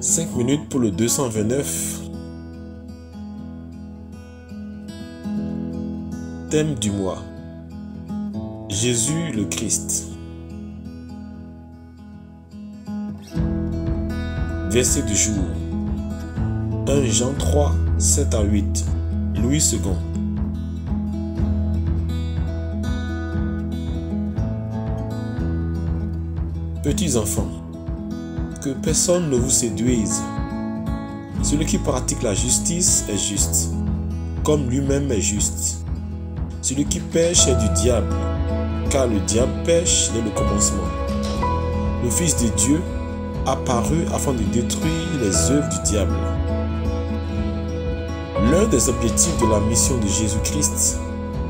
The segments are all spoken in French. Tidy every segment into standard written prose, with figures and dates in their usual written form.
5 minutes pour le 229. Thème du mois. Jésus le Christ. Verset du jour. 1 Jean 3, 7 à 8. Louis II. Petits enfants, que personne ne vous séduise. Celui qui pratique la justice est juste, comme lui-même est juste. Celui qui pêche est du diable, car le diable pêche dès le commencement. Le Fils de Dieu apparut afin de détruire les œuvres du diable. L'un des objectifs de la mission de Jésus-Christ,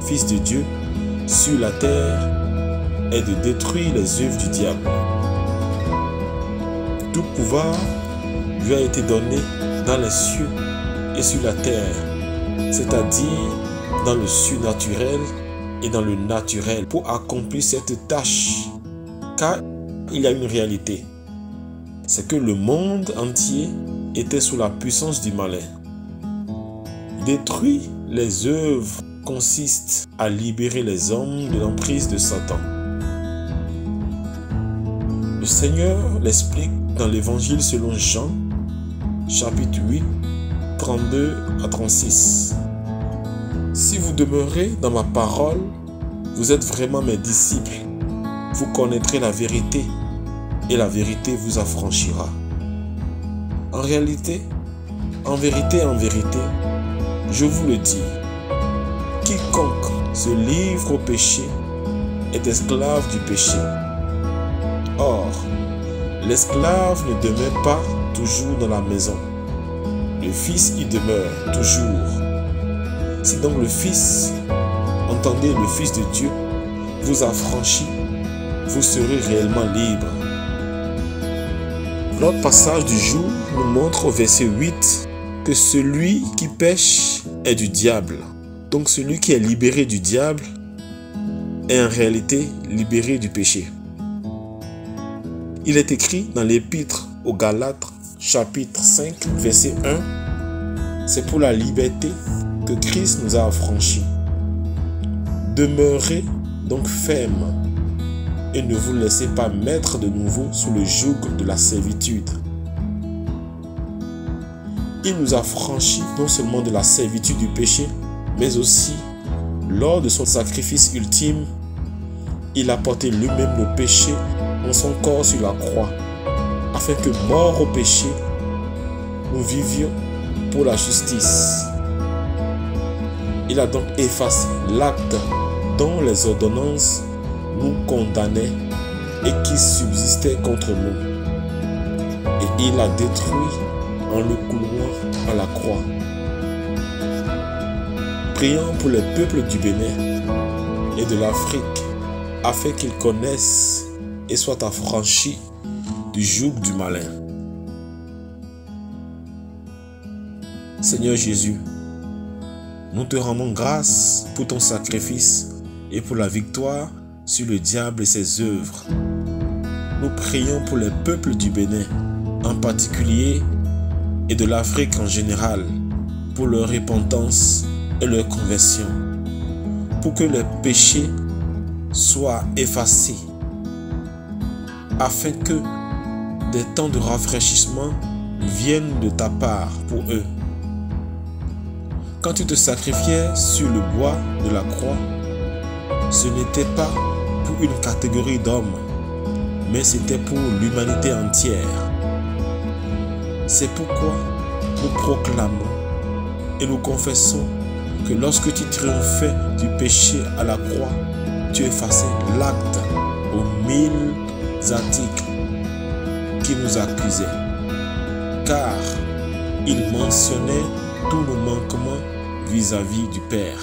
Fils de Dieu, sur la terre, est de détruire les œuvres du diable. Tout pouvoir lui a été donné dans les cieux et sur la terre, c'est-à-dire dans le surnaturel et dans le naturel, pour accomplir cette tâche. Car il y a une réalité, c'est que le monde entier était sous la puissance du malin. Détruire les œuvres consiste à libérer les hommes de l'emprise de Satan. Le Seigneur l'explique dans l'évangile selon Jean, chapitre 8, 32 à 36. Si vous demeurez dans ma parole, vous êtes vraiment mes disciples. Vous connaîtrez la vérité et la vérité vous affranchira. En vérité, je vous le dis, quiconque se livre au péché est esclave du péché. Or, l'esclave ne demeure pas toujours dans la maison. Le Fils y demeure toujours. Si donc le Fils, entendez le Fils de Dieu, vous affranchit, vous serez réellement libre. L'autre passage du jour nous montre au verset 8 que celui qui pêche est du diable. Donc celui qui est libéré du diable est en réalité libéré du péché. Il est écrit dans l'épître aux Galates, chapitre 5, verset 1, c'est pour la liberté que Christ nous a affranchis. Demeurez donc fermes et ne vous laissez pas mettre de nouveau sous le joug de la servitude. Il nous a franchis non seulement de la servitude du péché, mais aussi, lors de son sacrifice ultime, il a porté lui-même nos péchés en son corps sur la croix, afin que, morts au péché, nous vivions pour la justice. Il a donc effacé l'acte dont les ordonnances nous condamnaient et qui subsistait contre nous. Et il a détruit en le clouant à la croix. Prions pour les peuples du Bénin et de l'Afrique, afin qu'ils connaissent et soient affranchis du joug du malin. Seigneur Jésus, nous te rendons grâce pour ton sacrifice et pour la victoire sur le diable et ses œuvres. Nous prions pour les peuples du Bénin en particulier et de l'Afrique en général, pour leur repentance et leur conversion, pour que les péchés soient effacés, afin que des temps de rafraîchissement viennent de ta part pour eux. Quand tu te sacrifiais sur le bois de la croix, ce n'était pas pour une catégorie d'hommes, mais c'était pour l'humanité entière. C'est pourquoi nous proclamons et nous confessons que lorsque tu triomphais du péché à la croix, tu effaçais l'acte aux 1000 articles qui nous accusaient, car il mentionnait tous nos manquements vis-à-vis du Père.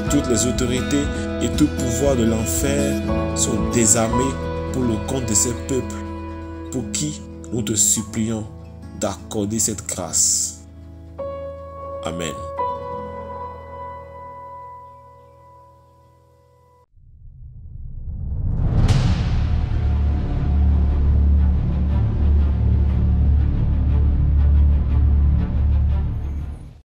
Toutes les autorités et tout pouvoir de l'enfer sont désarmés pour le compte de ces peuples, pour qui nous te supplions d'accorder cette grâce. Amen.